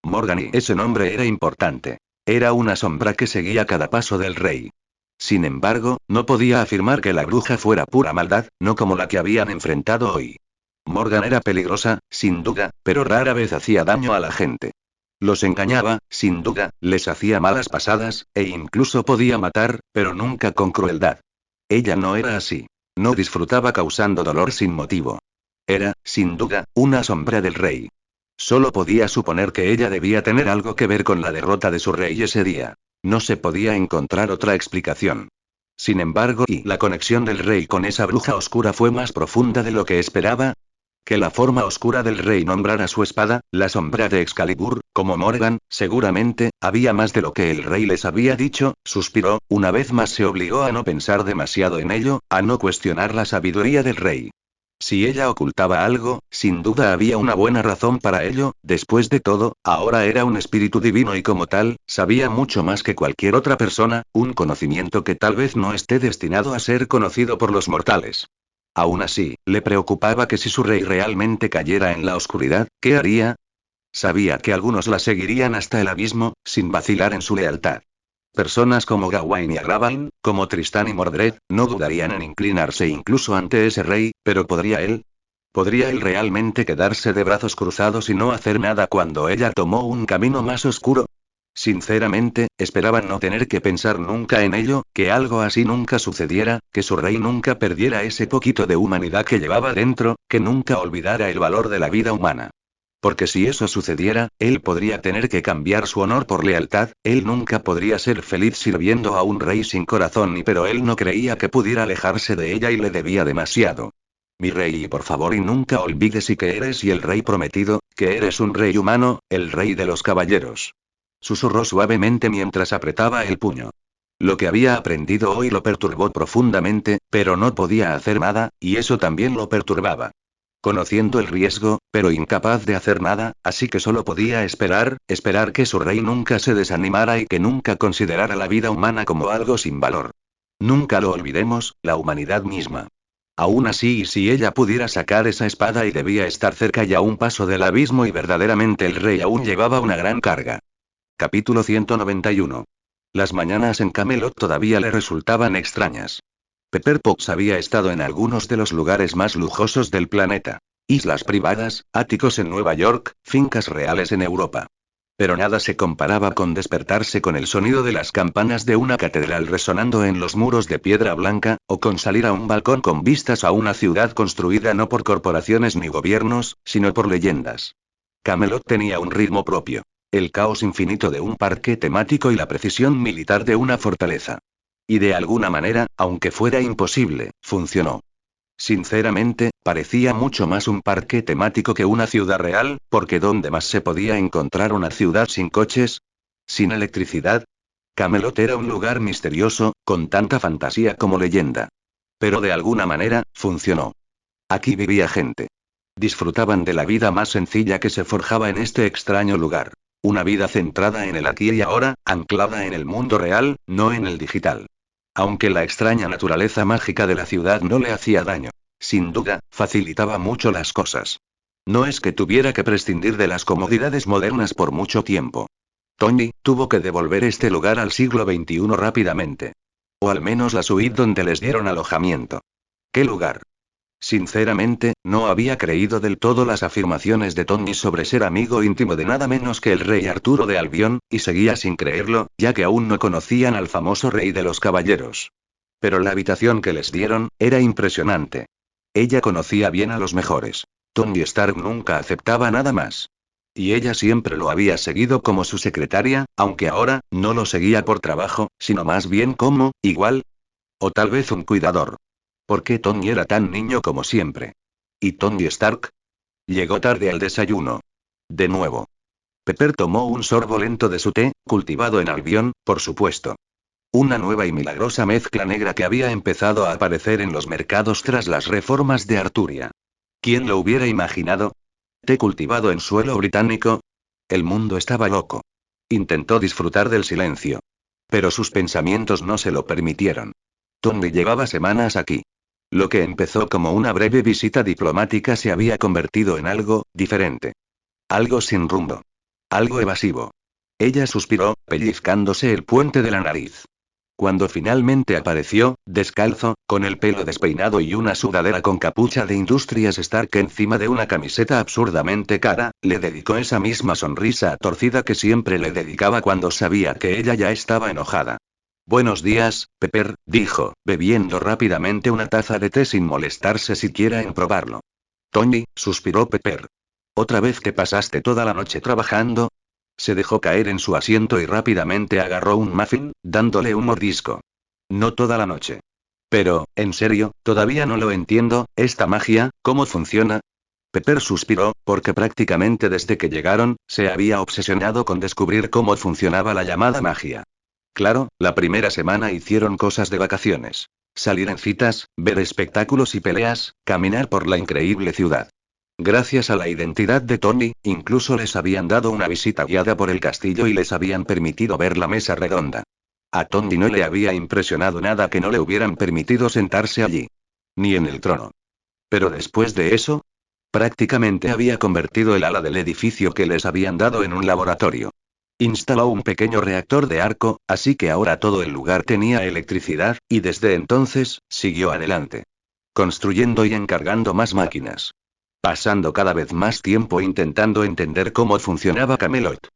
Morgany, ese nombre era importante. Era una sombra que seguía cada paso del rey. Sin embargo, no podía afirmar que la bruja fuera pura maldad, no como la que habían enfrentado hoy. Morgan era peligrosa, sin duda, pero rara vez hacía daño a la gente. Los engañaba, sin duda, les hacía malas pasadas, e incluso podía matar, pero nunca con crueldad. Ella no era así. No disfrutaba causando dolor sin motivo. Era, sin duda, una sombra del rey. Solo podía suponer que ella debía tener algo que ver con la derrota de su rey ese día. No se podía encontrar otra explicación. Sin embargo, y la conexión del rey con esa bruja oscura fue más profunda de lo que esperaba. Que la forma oscura del rey nombrara su espada, la sombra de Excalibur, como Morgan, seguramente, había más de lo que el rey les había dicho. Suspiró, una vez más se obligó a no pensar demasiado en ello, a no cuestionar la sabiduría del rey. Si ella ocultaba algo, sin duda había una buena razón para ello. Después de todo, ahora era un espíritu divino y como tal, sabía mucho más que cualquier otra persona, un conocimiento que tal vez no esté destinado a ser conocido por los mortales. Aún así, le preocupaba que si su rey realmente cayera en la oscuridad, ¿qué haría? Sabía que algunos la seguirían hasta el abismo, sin vacilar en su lealtad. Personas como Gawain y Agravain, como Tristán y Mordred, no dudarían en inclinarse incluso ante ese rey, pero ¿podría él? ¿Podría él realmente quedarse de brazos cruzados y no hacer nada cuando ella tomó un camino más oscuro? Sinceramente, esperaban no tener que pensar nunca en ello, que algo así nunca sucediera, que su rey nunca perdiera ese poquito de humanidad que llevaba dentro, que nunca olvidara el valor de la vida humana. Porque si eso sucediera, él podría tener que cambiar su honor por lealtad, él nunca podría ser feliz sirviendo a un rey sin corazón pero él no creía que pudiera alejarse de ella y le debía demasiado. Mi rey y por favor y nunca olvides y que eres y el rey prometido, que eres un rey humano, el rey de los caballeros. Susurró suavemente mientras apretaba el puño. Lo que había aprendido hoy lo perturbó profundamente, pero no podía hacer nada, y eso también lo perturbaba. Conociendo el riesgo, pero incapaz de hacer nada, así que solo podía esperar que su rey nunca se desanimara y que nunca considerara la vida humana como algo sin valor. Nunca lo olvidemos, la humanidad misma. Aún así, y si ella pudiera sacar esa espada y debía estar cerca y a un paso del abismo y verdaderamente el rey aún llevaba una gran carga. Capítulo 191. Las mañanas en Camelot todavía le resultaban extrañas. Pepper Potts había estado en algunos de los lugares más lujosos del planeta. Islas privadas, áticos en Nueva York, fincas reales en Europa. Pero nada se comparaba con despertarse con el sonido de las campanas de una catedral resonando en los muros de piedra blanca, o con salir a un balcón con vistas a una ciudad construida no por corporaciones ni gobiernos, sino por leyendas. Camelot tenía un ritmo propio. El caos infinito de un parque temático y la precisión militar de una fortaleza. Y de alguna manera, aunque fuera imposible, funcionó. Sinceramente, parecía mucho más un parque temático que una ciudad real, porque ¿dónde más se podía encontrar una ciudad sin coches? ¿Sin electricidad? Camelot era un lugar misterioso, con tanta fantasía como leyenda. Pero de alguna manera, funcionó. Aquí vivía gente. Disfrutaban de la vida más sencilla que se forjaba en este extraño lugar. Una vida centrada en el aquí y ahora, anclada en el mundo real, no en el digital. Aunque la extraña naturaleza mágica de la ciudad no le hacía daño. Sin duda, facilitaba mucho las cosas. No es que tuviera que prescindir de las comodidades modernas por mucho tiempo. Tony tuvo que devolver este lugar al siglo XXI rápidamente. O al menos la suite donde les dieron alojamiento. ¿Qué lugar? Sinceramente, no había creído del todo las afirmaciones de Tony sobre ser amigo íntimo de nada menos que el rey Arturo de Albión, y seguía sin creerlo, ya que aún no conocían al famoso rey de los caballeros. Pero la habitación que les dieron, era impresionante. Ella conocía bien a los mejores. Tony Stark nunca aceptaba nada más. Y ella siempre lo había seguido como su secretaria, aunque ahora, no lo seguía por trabajo, sino más bien como, igual. O tal vez un cuidador. ¿Por qué Tony era tan niño como siempre? ¿Y Tony Stark? Llegó tarde al desayuno. De nuevo. Pepper tomó un sorbo lento de su té, cultivado en Albión, por supuesto. Una nueva y milagrosa mezcla negra que había empezado a aparecer en los mercados tras las reformas de Arturia. ¿Quién lo hubiera imaginado? ¿Té cultivado en suelo británico? El mundo estaba loco. Intentó disfrutar del silencio. Pero sus pensamientos no se lo permitieron. Tony llevaba semanas aquí. Lo que empezó como una breve visita diplomática se había convertido en algo diferente. Algo sin rumbo. Algo evasivo. Ella suspiró, pellizcándose el puente de la nariz. Cuando finalmente apareció, descalzo, con el pelo despeinado y una sudadera con capucha de Industrias Stark encima de una camiseta absurdamente cara, le dedicó esa misma sonrisa torcida que siempre le dedicaba cuando sabía que ella ya estaba enojada. Buenos días, Pepper, dijo, bebiendo rápidamente una taza de té sin molestarse siquiera en probarlo. Tony, suspiró Pepper. ¿Otra vez que pasaste toda la noche trabajando? Se dejó caer en su asiento y rápidamente agarró un muffin, dándole un mordisco. No toda la noche. Pero, en serio, todavía no lo entiendo, esta magia, ¿cómo funciona? Pepper suspiró, porque prácticamente desde que llegaron, se había obsesionado con descubrir cómo funcionaba la llamada magia. Claro, la primera semana hicieron cosas de vacaciones. Salir en citas, ver espectáculos y peleas, caminar por la increíble ciudad. Gracias a la identidad de Tony, incluso les habían dado una visita guiada por el castillo y les habían permitido ver la mesa redonda. A Tony no le había impresionado nada que no le hubieran permitido sentarse allí. Ni en el trono. Pero después de eso, prácticamente había convertido el ala del edificio que les habían dado en un laboratorio. Instaló un pequeño reactor de arco, así que ahora todo el lugar tenía electricidad, y desde entonces, siguió adelante. Construyendo y encargando más máquinas. Pasando cada vez más tiempo intentando entender cómo funcionaba Camelot.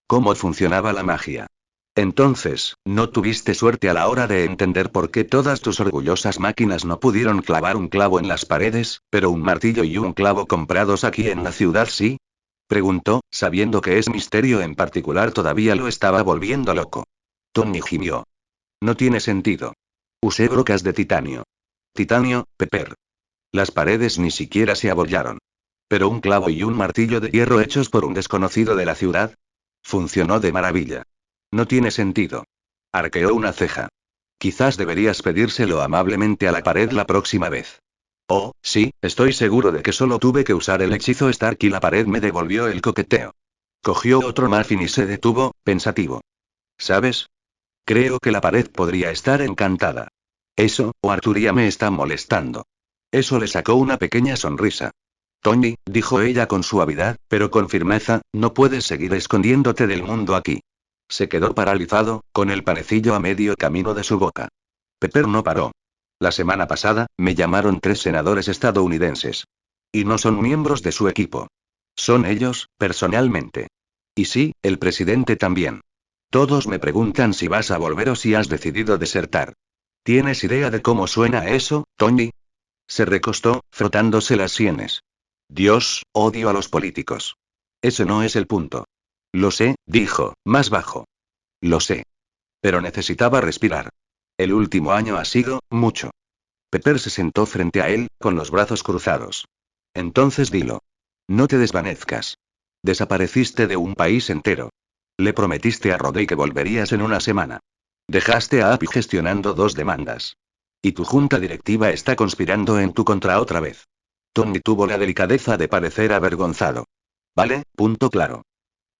Cómo funcionaba la magia. Entonces, no tuviste suerte a la hora de entender por qué todas tus orgullosas máquinas no pudieron clavar un clavo en las paredes, pero un martillo y un clavo comprados aquí en la ciudad sí. Preguntó, sabiendo que ese misterio en particular todavía lo estaba volviendo loco. Tony gimió. No tiene sentido. Usé brocas de titanio. Titanio, Pepper. Las paredes ni siquiera se abollaron. Pero un clavo y un martillo de hierro hechos por un desconocido de la ciudad. Funcionó de maravilla. No tiene sentido. Arqueó una ceja. Quizás deberías pedírselo amablemente a la pared la próxima vez. Oh, sí, estoy seguro de que solo tuve que usar el hechizo Stark y la pared me devolvió el coqueteo. Cogió otro muffin y se detuvo, pensativo. ¿Sabes? Creo que la pared podría estar encantada. Eso, o Arturia me está molestando. Eso le sacó una pequeña sonrisa. Tony, dijo ella con suavidad, pero con firmeza, no puedes seguir escondiéndote del mundo aquí. Se quedó paralizado, con el panecillo a medio camino de su boca. Pepper no paró. La semana pasada, me llamaron 3 senadores estadounidenses. Y no son miembros de su equipo. Son ellos, personalmente. Y sí, el presidente también. Todos me preguntan si vas a volver o si has decidido desertar. ¿Tienes idea de cómo suena eso, Tony? Se recostó, frotándose las sienes. Dios, odio a los políticos. Ese no es el punto. Lo sé, dijo, más bajo. Lo sé. Pero necesitaba respirar. El último año ha sido, mucho. Pepper se sentó frente a él, con los brazos cruzados. Entonces dilo. No te desvanezcas. Desapareciste de un país entero. Le prometiste a Rodney que volverías en una semana. Dejaste a Abby gestionando 2 demandas. Y tu junta directiva está conspirando en tu contra otra vez. Tony tuvo la delicadeza de parecer avergonzado. Vale, punto claro.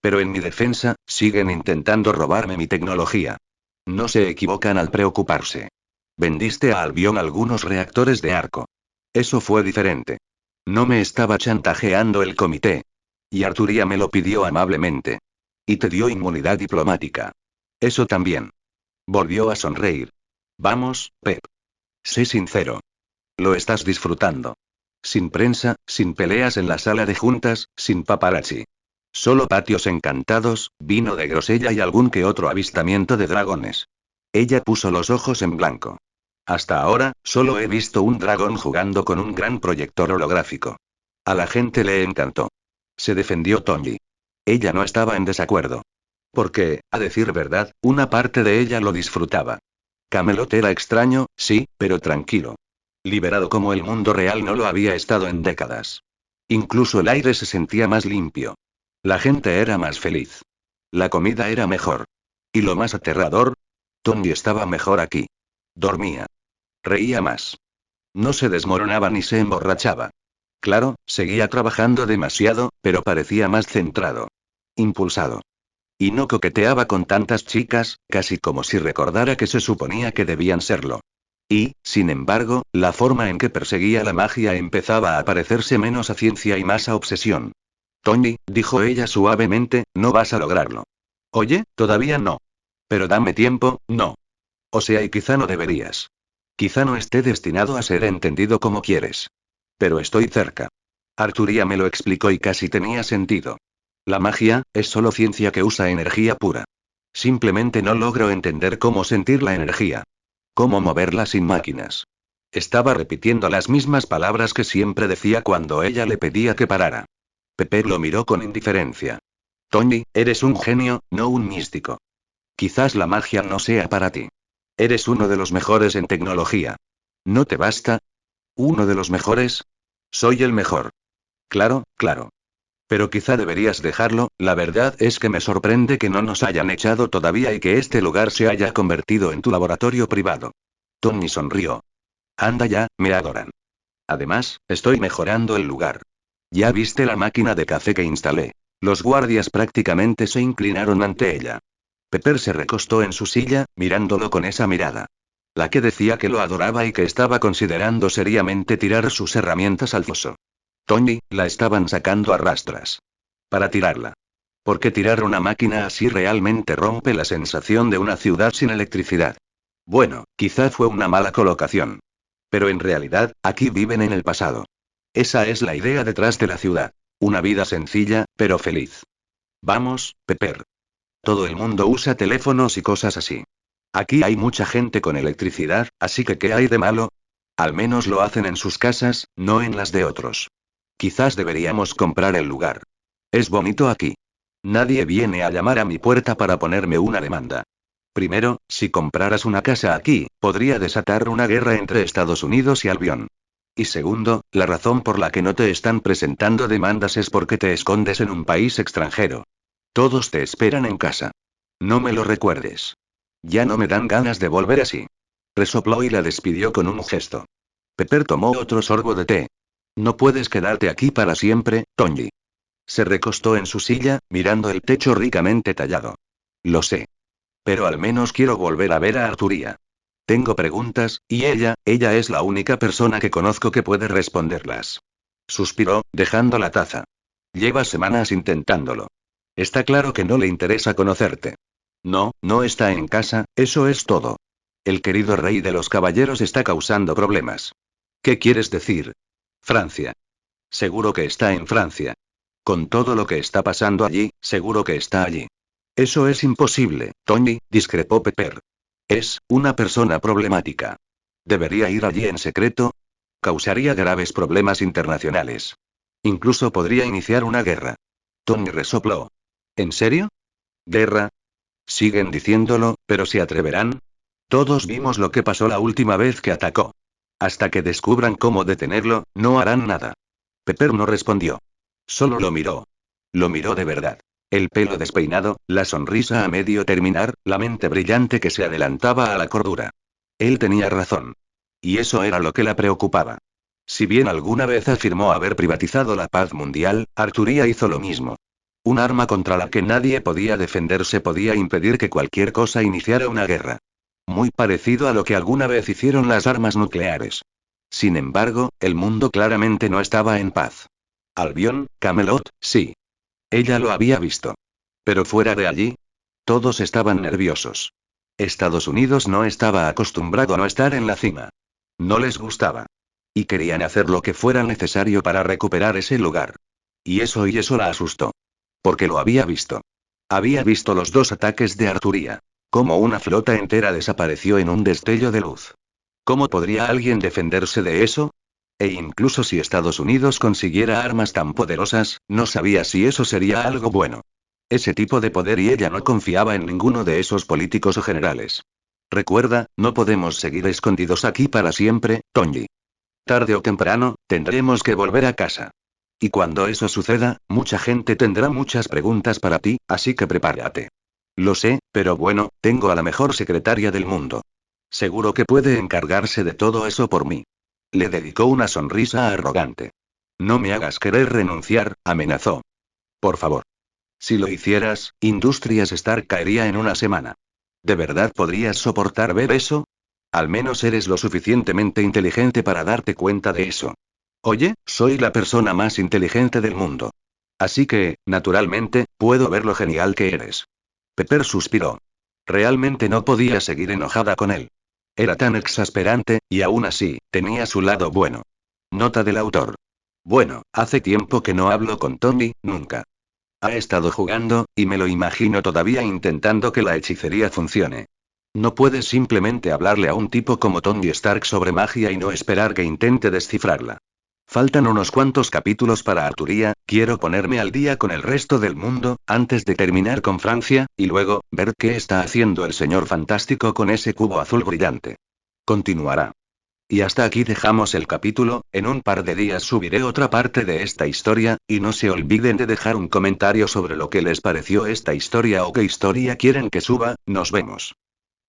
Pero en mi defensa, siguen intentando robarme mi tecnología. No se equivocan al preocuparse. Vendiste a Albion algunos reactores de arco. Eso fue diferente. No me estaba chantajeando el comité. Y Arturia me lo pidió amablemente. Y te dio inmunidad diplomática. Eso también. Volvió a sonreír. Vamos, Pep. Sé sincero. Lo estás disfrutando. Sin prensa, sin peleas en la sala de juntas, sin paparazzi. Solo patios encantados, vino de grosella y algún que otro avistamiento de dragones. Ella puso los ojos en blanco. Hasta ahora, solo he visto un dragón jugando con un gran proyector holográfico. A la gente le encantó. Se defendió Tony. Ella no estaba en desacuerdo. Porque, a decir verdad, una parte de ella lo disfrutaba. Camelot era extraño, sí, pero tranquilo. Liberado como el mundo real no lo había estado en décadas. Incluso el aire se sentía más limpio. La gente era más feliz. La comida era mejor. Y lo más aterrador, Tony estaba mejor aquí. Dormía. Reía más. No se desmoronaba ni se emborrachaba. Claro, seguía trabajando demasiado, pero parecía más centrado. Impulsado. Y no coqueteaba con tantas chicas, casi como si recordara que se suponía que debían serlo. Y, sin embargo, la forma en que perseguía la magia empezaba a parecerse menos a ciencia y más a obsesión. Tony, dijo ella suavemente, no vas a lograrlo. Oye, todavía no. Pero dame tiempo, no. O sea, y quizá no deberías. Quizá no esté destinado a ser entendido como quieres. Pero estoy cerca. Arturia me lo explicó y casi tenía sentido. La magia, es solo ciencia que usa energía pura. Simplemente no logro entender cómo sentir la energía. Cómo moverla sin máquinas. Estaba repitiendo las mismas palabras que siempre decía cuando ella le pedía que parara. Pepper lo miró con indiferencia. Tony, eres un genio, no un místico. Quizás la magia no sea para ti. Eres uno de los mejores en tecnología. ¿No te basta? ¿Uno de los mejores? Soy el mejor. Claro, claro. Pero quizá deberías dejarlo, la verdad es que me sorprende que no nos hayan echado todavía y que este lugar se haya convertido en tu laboratorio privado. Tony sonrió. Anda ya, me adoran. Además, estoy mejorando el lugar. Ya viste la máquina de café que instalé. Los guardias prácticamente se inclinaron ante ella. Pepper se recostó en su silla, mirándolo con esa mirada. La que decía que lo adoraba y que estaba considerando seriamente tirar sus herramientas al foso. Tony, la estaban sacando a rastras. Para tirarla. Porque tirar una máquina así realmente rompe la sensación de una ciudad sin electricidad. Bueno, quizá fue una mala colocación. Pero en realidad, aquí viven en el pasado. Esa es la idea detrás de la ciudad. Una vida sencilla, pero feliz. Vamos, Pepper. Todo el mundo usa teléfonos y cosas así. Aquí hay mucha gente con electricidad, así que ¿qué hay de malo? Al menos lo hacen en sus casas, no en las de otros. Quizás deberíamos comprar el lugar. Es bonito aquí. Nadie viene a llamar a mi puerta para ponerme una demanda. Primero, si compraras una casa aquí, podría desatar una guerra entre Estados Unidos y Albion. Y segundo, la razón por la que no te están presentando demandas es porque te escondes en un país extranjero. Todos te esperan en casa. No me lo recuerdes. Ya no me dan ganas de volver así. Resopló y la despidió con un gesto. Pepper tomó otro sorbo de té. No puedes quedarte aquí para siempre, Tony. Se recostó en su silla, mirando el techo ricamente tallado. Lo sé. Pero al menos quiero volver a ver a Arturía. Tengo preguntas, y ella es la única persona que conozco que puede responderlas. Suspiró, dejando la taza. Lleva semanas intentándolo. Está claro que no le interesa conocerte. No, no está en casa, eso es todo. El querido rey de los caballeros está causando problemas. ¿Qué quieres decir? Francia. Seguro que está en Francia. Con todo lo que está pasando allí, seguro que está allí. Eso es imposible, Tony, discrepó Pepper. Es una persona problemática. ¿Debería ir allí en secreto? Causaría graves problemas internacionales. Incluso podría iniciar una guerra. Tony resopló. ¿En serio? ¿Guerra? Siguen diciéndolo, pero ¿se atreverán? Todos vimos lo que pasó la última vez que atacó. Hasta que descubran cómo detenerlo, no harán nada. Pepper no respondió. Solo lo miró. Lo miró de verdad. El pelo despeinado, la sonrisa a medio terminar, la mente brillante que se adelantaba a la cordura. Él tenía razón. Y eso era lo que la preocupaba. Si bien alguna vez afirmó haber privatizado la paz mundial, Arturía hizo lo mismo. Un arma contra la que nadie podía defenderse podía impedir que cualquier cosa iniciara una guerra. Muy parecido a lo que alguna vez hicieron las armas nucleares. Sin embargo, el mundo claramente no estaba en paz. Albion, Camelot, sí. Ella lo había visto. Pero fuera de allí, todos estaban nerviosos. Estados Unidos no estaba acostumbrado a no estar en la cima. No les gustaba. Y querían hacer lo que fuera necesario para recuperar ese lugar. Y eso la asustó. Porque lo había visto. Había visto los dos ataques de Arturía. Como una flota entera desapareció en un destello de luz. ¿Cómo podría alguien defenderse de eso? E incluso si Estados Unidos consiguiera armas tan poderosas, no sabía si eso sería algo bueno. Ese tipo de poder y ella no confiaba en ninguno de esos políticos o generales. Recuerda, no podemos seguir escondidos aquí para siempre, Tony. Tarde o temprano, tendremos que volver a casa. Y cuando eso suceda, mucha gente tendrá muchas preguntas para ti, así que prepárate. Lo sé, pero bueno, tengo a la mejor secretaria del mundo. Seguro que puede encargarse de todo eso por mí. Le dedicó una sonrisa arrogante. No me hagas querer renunciar, amenazó. Por favor. Si lo hicieras, Industrias Stark caería en una semana. ¿De verdad podrías soportar ver eso? Al menos eres lo suficientemente inteligente para darte cuenta de eso. Oye, soy la persona más inteligente del mundo. Así que, naturalmente, puedo ver lo genial que eres. Pepper suspiró. Realmente no podía seguir enojada con él. Era tan exasperante, y aún así, tenía su lado bueno. Nota del autor. Bueno, hace tiempo que no hablo con Tony, nunca. Ha estado jugando, y me lo imagino todavía intentando que la hechicería funcione. No puedes simplemente hablarle a un tipo como Tony Stark sobre magia y no esperar que intente descifrarla. Faltan unos cuantos capítulos para Arturía, quiero ponerme al día con el resto del mundo, antes de terminar con Francia, y luego, ver qué está haciendo el señor fantástico con ese cubo azul brillante. Continuará. Y hasta aquí dejamos el capítulo, en un par de días subiré otra parte de esta historia, y no se olviden de dejar un comentario sobre lo que les pareció esta historia o qué historia quieren que suba, nos vemos.